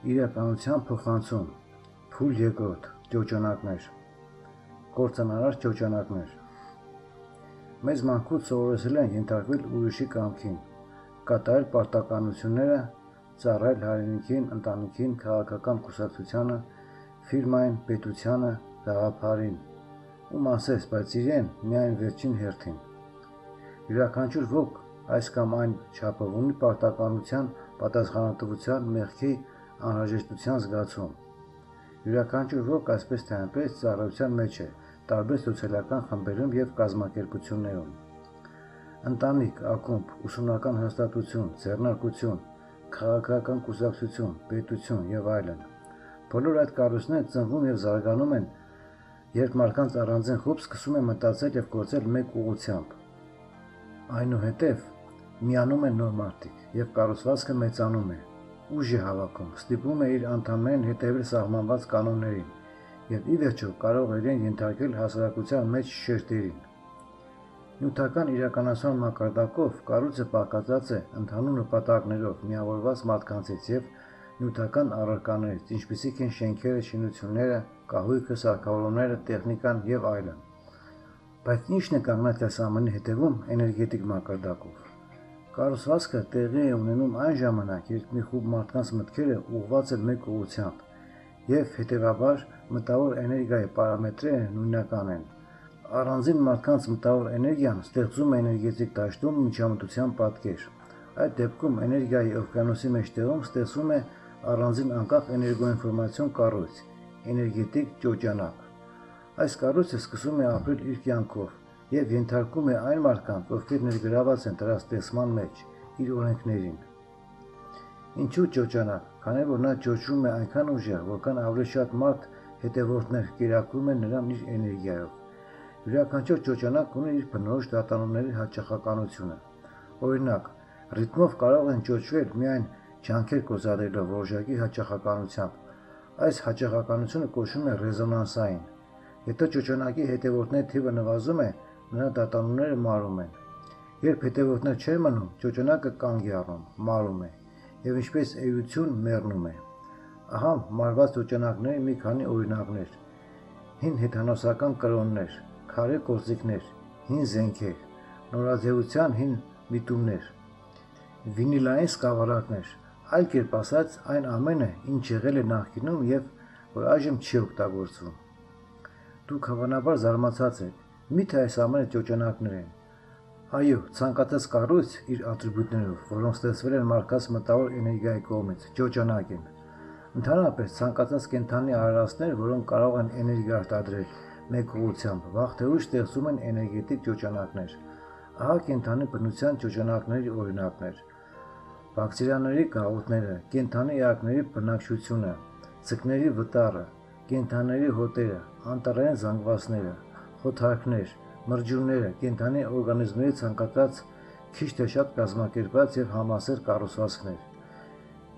իրականության փոխանցում, փուլ երկրորդ, ճոճանակներ, կործանարար ճոճանակներ։ Մեզ մանկուց սովորեցրել են ենթարկվել ուրիշի կամքին, կատարել պարտականությունները, ծառայել հայրենիքին, ընտանիքին, քաղաքական կուսակցությանը, ֆիրմային, պետությանը, գաղափարին, ու մասես, բայց իրեն միայն վերջին հերթին։ Յուրաքանչյուր ոք այս կամ այն չափով ունի պարտականության, պատասխանատվության, մեղքի, անհրաժեշտության զգացում։ Յուրաքանչյուր ոք այսպես թե այնպես ծառայության մեջ է, տարբեր սոցիալական խմբերում և կազմակերպություններում։ Ընտանիք, ակումբ, ուսումնական հաստատություն, ձեռնարկություն, քաղաքական կուսակցություն, պետություն և այլն։ Բոլոր այդ կառույցները ծնվում և զարգանում են, երբ մարդկանց առանձին խումբ սկսում է մտածել և գործել մեկ ուղղությամբ։ Այնուհետև միանում են նոր մարդիկ, և կառուցվածքը մեծանում է, ուժ է հավաքում, ստիպում է իր անդամներին հետևել սահմանված կանոններին և ի վերջո կարող է իրեն ենթարկել հասարակության մեջ շերտերին։ Նյութական իրականացման մակարդակով կառույցը բաղկացած է ընդհանուր նպատակներով միավորված մարդկանցից և նյութական առարկաներից, ինչպիսիք են շենքերը, շինությունները, կահույքը, սարքավորումները, տեխնիկան և այլն։ Բայց ի՞նչն է կանգնած այս ամենի հետևում էներգետիկ մակարդակով։ Կառուցվածքը տեղի է ունենում այն ժամանակ, երբ մի խումբ մարդկանց մտքերը ուղղված են մեկ ուղղությամբ, և հետևաբար մտավոր էներգիայի պարամետրերը նույնական են։ Առանձին մարդկանց մտավոր էներգիան ստեղծում է էներգետիկ դաշտում միջամտության պատկեր։ Այդ դեպքում էներգիայի օվկիանոսի մեջտեղում ստեղծվում է առանձին անկախ էներգոինֆորմացիոն կառույց՝ էներգետիկ ճոճանակ։ Այս կառույցը սկսում է ապրել իր կյանքով և ենթարկում է այն մարդկանց, ովքեր ներգրաված են դրա ստեղծման մեջ, իր օրենքներին։ Ինչու ճոճանակ, քանի որ նա ճոճվում է այնքան ուժեղ, որքան ավելի շատ մարդ հետևորդներ կերակրում են նրան իր էներգիայով։ Յուրաքանչյուր ճոճանակ ունի իր բնորոշ դատանումների հաճախականությունը։ Օրինակ, ռիթմով կարող են ճոճվել միայն ջանքեր գործադրելով որոշակի հաճախականությամբ։ Այս հաճախականությունը կոչվում է ռեզոնանսային։ Եթե ճոճանակի հետևորդների թիվը նվազում է, նրա դատանումները մարում են։ Երբ հետևորդներ չեն մնում, ճոճանակը կանգ է առնում, մարում է, և ինչպես էություն մեռնում է։ Ահա մարված ճոճանակների մի քանի օրինակներ՝ հին հեթանոսական կրոններ, քարե գործիքներ, հին զենքեր, նորաձևության հին միտումներ, վինիլային սկավառակներ, այլ կերպ ասած, այն ամենը, ինչ եղել է նախկինում և որ այժմ չի օգտագործվում։ Դուք հավանաբար զարմացած եք, միթե այս ամենը ճոճանակներ են։ Այո, ցանկացած կառույց իր ատրիբուտներով, որոնք ստեղծվել են մարդկանց մտավոր էներգիայի կողմից, ճոճանակ են։ Ընդհանրապես, ցանկացած կենդանի արարածներ, որոնք կարող են էներգիա արտադրել մեկ ուղղությամբ, վաղ թե ուշ ստեղծում են էներգետիկ ճոճանակներ։ Ահա կենդանի բնության ճոճանակների օրինակներ։ Բակտերիաների գաղութները, կենդանի էակների բնակչությունը, ձկների վտարը, կենդանիների հոտերը, անտառային զանգվածները, խոթարքներ, մրջյունները, կենդանի օրգանիզմների ցանկացած քիչ թե շատ կազմակերպված և համասեր կառուցվածքներ։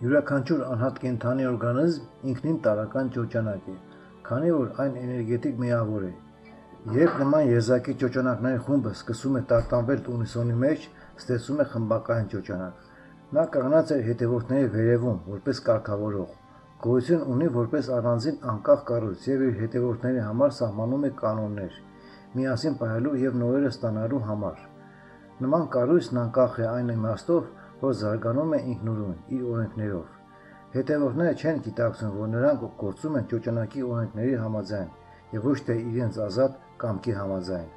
Յուրաքանչյուր անհատ կենդանի օրգանիզմ ինքնին տարրական ճոճանակ է, քանի որ այն էներգետիկ միավոր է։ Երբ նման եզակի ճոճանակների խումբը սկսում է տատանվել ունիսոնի մեջ, ստեղծվում է խմբակային ճոճանակ։ Նա կանգնած է հետևորդների վերևում, որպես կարգավորող, գոյություն ունի որպես առանձին անկախ կառույց և իր հետևորդների համար սահմանում է կանոններ, միասին պահելու և նորերը ստանալու համար։ Նման կառույցն անկախ է այն իմաստով, որ զարգանում է ինքնուրույն, իր օրենքներով։ Հետևորդները չեն գիտակցում, որ նրանք գործում են ճոճանակի օրենքների համաձայն և ոչ թե իրենց ազատ կամքի համաձայն։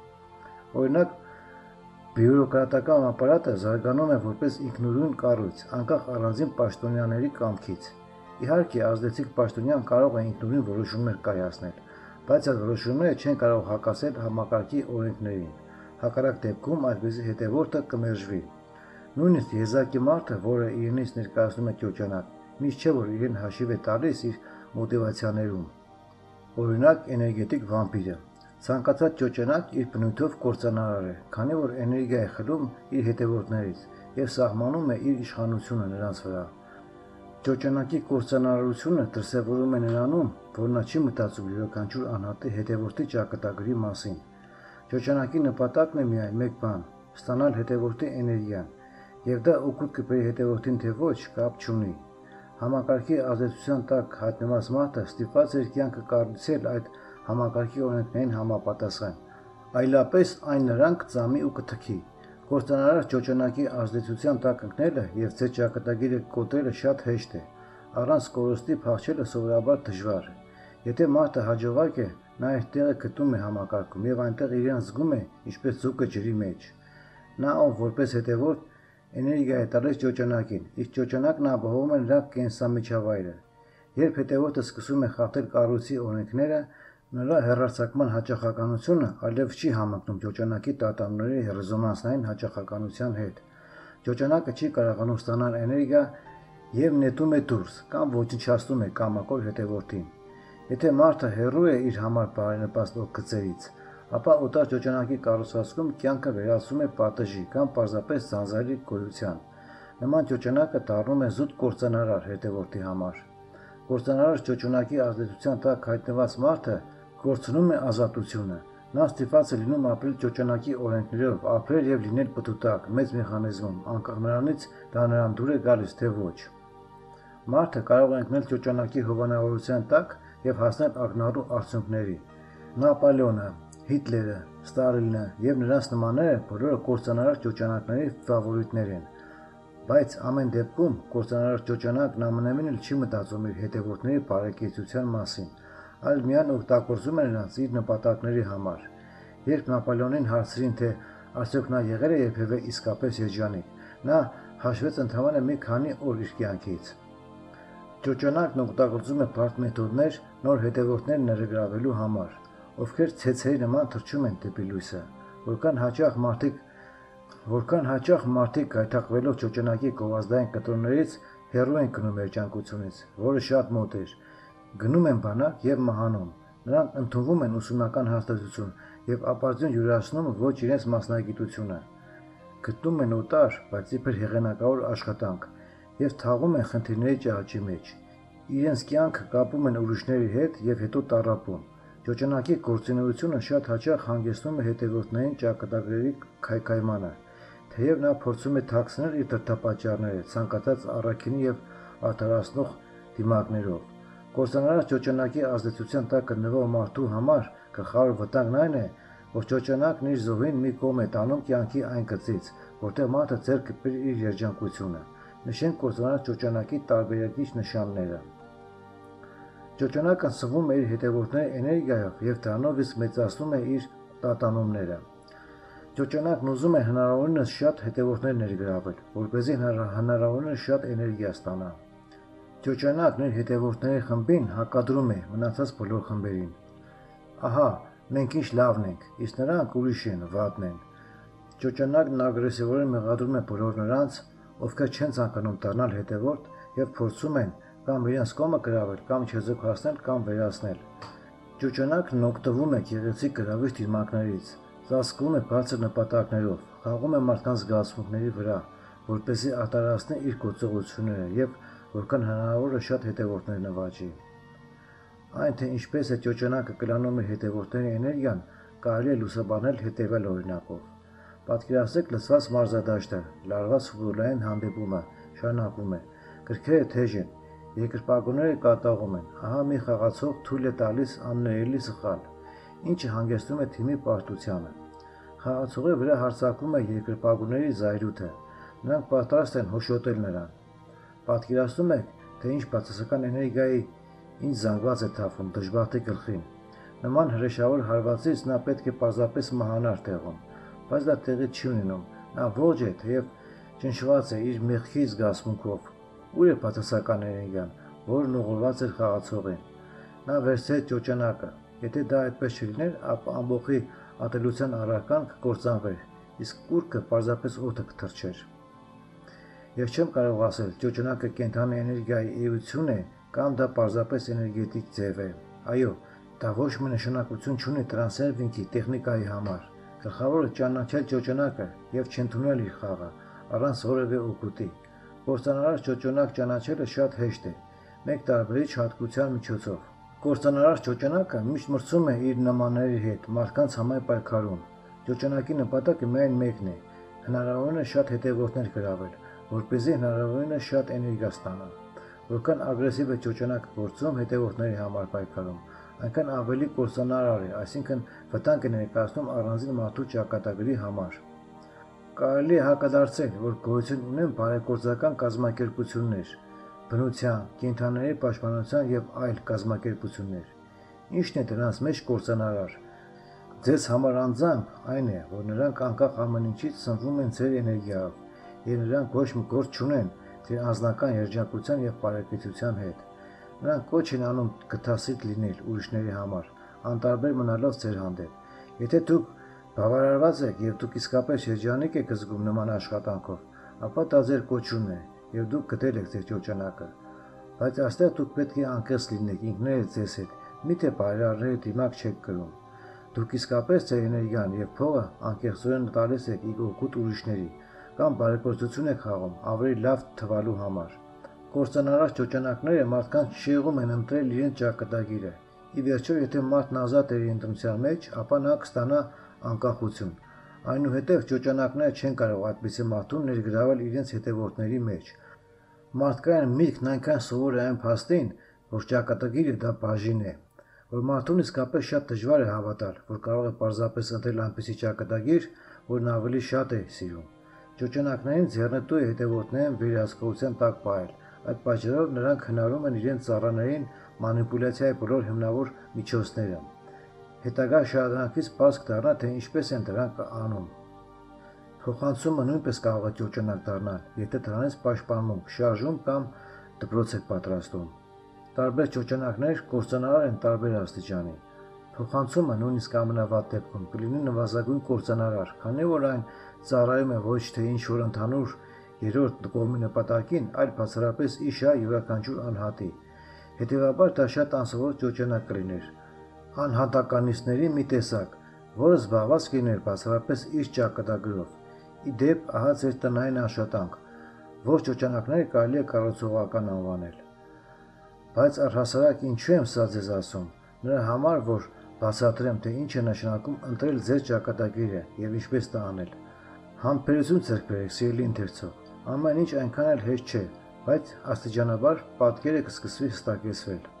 Օրինակ, բյուրոկրատական ապարատը զարգանում է որպես ինքնուրույն կառույց, անկախ առանձին պաշտոնյաների կամքից։ Իհարկե, ազդեցիկ պաշտոնյան կարող է ինքնուրույն որոշումներ կայացնել, բայց այդ որոշումները չեն կարող հակասել համակարգի օրենքներին։ Հակառակ դեպքում այդպիսի հետևորդը կմերժվի։ Նույնիսկ եզակի մարդը, որը իրենից ներկայացնում է ճոճանակ, միշտ չէ, որ իրեն հաշիվ է տալիս իր մոտիվացիաներում։ Օրինակ, էներգետիկ վամպիրը։ Ցանկացած ճոճանակ իր բնույթով կործանարար է, քանի որ էներգիա է խլում իր հետևորդներից և սահմանում է իր իշխանությունը նրանց վրա։ Ճոճանակի կործանարարությունը դրսևորվում է նրանում, որ նա չի մտածում յուրաքանչյուր անհատի հետևորդի ճակատագրի մասին։ Ճոճանակի նպատակն է միայն մեկ բան՝ ստանալ հետևորդի էներգիան, և դա օգուտ կբերի հետևորդին թե ոչ, կապ չունի։ Համակարգի ազդեցության տակ հայտնված մարդը ստիպված էր կյանքը կառուցել այդ համակարգի օրենքներին համապատասխան, այլապես այն նրան կծամի ու կթքի։ Կործանարար ճոճանակի ազդեցության տակ ընկնելը և ձեր ճակատագիրը կոտրելը շատ հեշտ է, առանց կորստի փախչելը սովորաբար դժվար է։ Եթե մարդը հաջողակ է, նա իր տեղը գտնում է համակարգում և այնտեղ իրեն զգում է ինչպես ձուկը ջրի մեջ։ Նա, ով որպես հետևորդ էներգիա է տալիս ճոճանակին, իսկ ճոճանակն ապահովում է նրա կենսամիջավայրը։ Երբ հետևորդը սկսում է խախտել կառույցի օրենքները, նրա հեռարձակման հաճախականությունը այլևս չի համընկնում ճոճանակի տատանումների ռեզոնանսային հաճախականության հետ։ Ճոճանակը չի կարողանում ստանալ էներգիա և նետում է դուրս կամ ոչնչացնում է կամակոր հետևորդին։ Եթե մարդը հեռու է իր համար բարենպաստ գծերից, ապա օտար ճոճանակի կառուցվածքում կյանքը վերածվում է պատժի կամ պարզապես ձանձրալի գոյության։ Նման ճոճանակը դառնում է զուտ կործանարար հետևորդի համար։ Կործանարար ճոճանակի ազդեցության տակ հայտնված մարդը կորցնում է ազատությունը։ Նա ստիպված է լինում ապրել ճոճանակի օրենքներով, ապրել և լինել պտուտակ, մեծ մեխանիզմում, անկախ նրանից դա նրան դուր է գալիս, թե ոչ։ Մարդը կարող է ընկնել ճոճանակի հովանավորության տակ և հասնել ակնառու արդյունքների։ Նապոլեոնը, Հիտլերը, Ստալինը և նրանց նմանները բոլորը կործանարար ճոճանակների ֆավորիտներ են, բայց ամեն դեպքում կործանարար ճոճանակն ամենևին էլ չի մտածում իր հետևորդների բարեկեցության մասին, այլ միայն օգտագործում է նրանց իր նպատակների համար։ Երբ Նապոլեոնին հարցրին, թե արդյոք նա եղել է երբևէ իսկապես երջանիկ, նա հաշվեց ընդամենը մի քանի օր իր կյանքից։ Ճոճանակն օգտագործում է բարդ մեթոդներ նոր հետևորդներ ներգրավելու համար, ովքեր ցեցերի նման թռչում են դեպի լույսը, որքան հաճախ մարդիկ գայթակղվելով ճոճանակի գովազդային կտրոններից հեռու են գնում երջանկությունից, որը շատ մոտ էր, գնում են բանակ և մահանում։ Նրանք ընդունվում են ուսումնական հաստատություն և ապարդյուն յուրացնում ոչ իրենց մասնագիտությունը, գտնում են օտար, բայց իբր հեղինակավոր աշխատանք և թաղվում են խնդիրների ճահճի մեջ։ Իրենց կյանքը կապում են ուրիշների հետ և հետո տառապում։ Ճոճանակի գործունեությունը շատ հաճախ հանգեցնում է հետևորդներին ճակատագրերի քայքայմանը, թեև նա փորձում է թաքցնել իր դրդապատճառները ցանկացած առաքինի և արդարացնող դիմակներով։ Կործանարար ճոճանակի ազդեցության տակ գտնվող մարդու համար գլխավոր վտանգն այն է, որ ճոճանակն իր զոհին մի կողմ է տանում կյանքի այն գծից, որտեղ մարդը ձեռք կբերի իր երջանկությունը։ Նշենք կործանարար ճոճանակի տարբերակիչ նշանները։ Ճոճանակն սնվում է իր հետևորդների էներգիայով և դրանով իսկ մեծացնում է իր տատանումները։ Ճոճանակն ուզում է հնարավորինս շատ հետևորդներ ներգրավել, որպեսզի հնարավորինս շատ էներգիա ստանա։ Ճոճանակն իր հետևորդների խմբին հակադրում է մնացած բոլոր խմբերին։ Ահա, մենք ինչ լավն ենք, իսկ նրանք ուրիշ են, վատն են։ Ճոճանակն ագրեսիվորեն մեղադրում է բոլոր նրանց, ովքեր չեն ցանկանում դառնալ հետևորդ և փորձում են կամ իրենց կողմը գրավել, կամ չեզոքացնել, կամ վերացնել։ Ճոճանակն օգտվում է գեղեցիկ գրավիչ դիմակներից, ծածկվում է բարձր նպատակներով, խաղում է մարդկանց զգացմունքների վրա, որպեսզի արտարացնի իր գործողությունները և որքան հնարավոր է շատ հետևորդներ նվաճի։ Այն, թե ինչպես է ճոճանակը կլանում իր հետևորդների էներգիան, կարելի է լուսաբանել հետևյալ օրինակով։ Պատկերացրեք լցված մարզադաշտը, լարված ֆուտբոլային հանդիպումը շարունակվում է, գրքերը թեժ են, երկրպագուները կատաղում են, ահա մի խաղացող թույլ է տալիս աններելի սխալ, ինչը հանգեցնում է թիմի պարտությանը։ Խաղացողի վրա հարձակվում է երկրպագուների զայրույթը, նրանք պատրաստ են հոշոտել նրան։ Պատկերացնում եք, թե ինչ բացասական էներգիայի ինչ զանգված է թափվում դժբախտի գլխին։ Նման հրեշավոր հարվածից նա պետք է պարզապես մահանար տեղում, բայց դա տեղի չի ունենում, նա ողջ է, թեև ճնշված է իր մեղքի զգացմունքով։ Ուր է բացասական էներգիան, որն ուղղված էր խաղացողին։ Նա վերցրեց ճոճանակը, եթե դա այդպես չլիներ, ապա ամբողջի ատելության առարկան կկործանվեր, իսկ կուռքը պարզապես օդը կթռչեր։ Ես չեմ կարող ասել, ճոճանակը կենդանի էներգիայի էություն է, կամ դա պարզապես էներգետիկ ձև է։ Այո, դա ոչ մի նշանակություն չունի տրանսերվինգի տեխնիկայի համար։ Գլխավորը ճանաչել ճոճանակը և չընդունել իր խաղը, առանց որևէ օգուտի։ Կործանարար ճոճանակ ճանաչելը շատ հեշտ է, մեկ տարբերիչ հատկության միջոցով։ Կործանարար ճոճանակը միշտ մրցում է իր նմանների հետ մարդկանց համայն պայքարում։ Ճոճանակի նպատակը միայն մեկն է՝ հնարավորինս շատ հետևորդներ գրավել, որպեսզի հնարավորինս շատ էներգիա ստանա։ որքան ագրեսիվ է ճոճանակը գործում հետևորդների համար պայքարում, այնքան ավելի կործանարար է, այսինքն վտանգ է ներկայացնում առանձին մարդու ճակատագրի համար։ Կարելի է հակադարձել, որ գոյություն ունեն բարեգործական կազմակերպություններ, բնության, կենդանիների պաշտպանության և այլ կազմակերպություններ։ Ինչն է դրանց մեջ կործանարար։ Ձեզ համար անձամբ այն է, որ նրանք անկախ ամեն ինչից սնվում են ձեր էներգիայով, և նրանք ոչ մի գործ չունեն ձեր անձնական երջանկության և բարեկեցության հետ։ Նրանք կոչ են անում գթասրիտ լինել ուրիշների համար, անտարբեր մնալով ձեր հանդեպ։ Եթե դուք բավարարված եք և դուք իսկապես երջանիկ եք զգում նման աշխատանքով, ապա դա ձեր կոչումն է, և դուք գտել եք ձեր ճոճանակը։ Բայց այստեղ դուք պետք է անկեղծ լինեք ինքներդ ձեզ հետ, միթե բարերարների դիմակ չեք կրում։ Դուք իսկապես ձեր էներգիան և փողը անկեղծորեն տալիս եք օգուտ ուրիշների, կամ բարեգործություն եք խաղում ավելի լավ թվալու համար։ Կործանարար ճոճանակները մարդկանց շեղում են ընտրել իրենց ճակատագիրը։ Ի վերջո, եթե մարդն ազատ է իր ընտրության մեջ, ապա նա կստանա անկախություն։ Այնուհետև ճոճանակները չեն կարող այդպիսի մարդուն ներգրավել իրենց հետևորդների մեջ։ Մարդկային միտքն այնքան սովոր է այն փաստին, որ ճակատագիրը դա բաժին է, որ մարդուն իսկապես շատ դժվար է հավատալ, որ կարող է պարզապես ընտրել այնպիսի ճակատագիր, որն ավելի շատ է սիրում։ Ճոճանակներին ձեռնտու է հետևորդներին վերահսկողության տակ պահել, այդ պատճառով նրանք հնարում են իրենց ծառաներին մանիպուլյացիայի բոլոր հիմնավոր միջոցները։ Հետագա շարադրանքից պարզ կդառնա, թե ինչպես են դրանք անում։ Փոխանցումը նույնպես կարող է ճոճանակ դառնալ, եթե դրանից պաշտպանմունք, շարժում կամ դպրոց եք պատրաստում։ Տարբեր ճոճանակներ կործանարար են տարբեր աստիճանի։ Փոխանցումը նույնիսկ ամենավատ դեպքում կլինի նվազագույն կործանարար, քանի որ այն ծառայում է ոչ թե ինչ-որ ընդհանուր երրորդ կողմի նպատակին, այլ բացառապես իշա յուրաքանչյուր անհատի։ Հետևաբար դա շատ անսովոր ճոճանակ կլիներ, անհատականիստների մի տեսակ, որը զբաղված կլիներ բացառապես իր ճակատագրով։ Ի դեպ, ահա ձեր տնային աշխատանք, որ ճոճանակները կարելի է կառուցողական անվանել։ Բայց առհասարակ ինչու եմ սա ձեզ ասում, նրա համար, որ բացատրեմ, թե ինչ է նշանակում ընտրել ձեր ճակատագիրը և ինչպես դա անել։ Համբերություն ձեռք բերեք, սիրելի ընթերցող, ամեն ինչ այնքան էլ հեշտ չէ, բայց աստիճանաբար պատկերը կսկսվի հստակեցվել։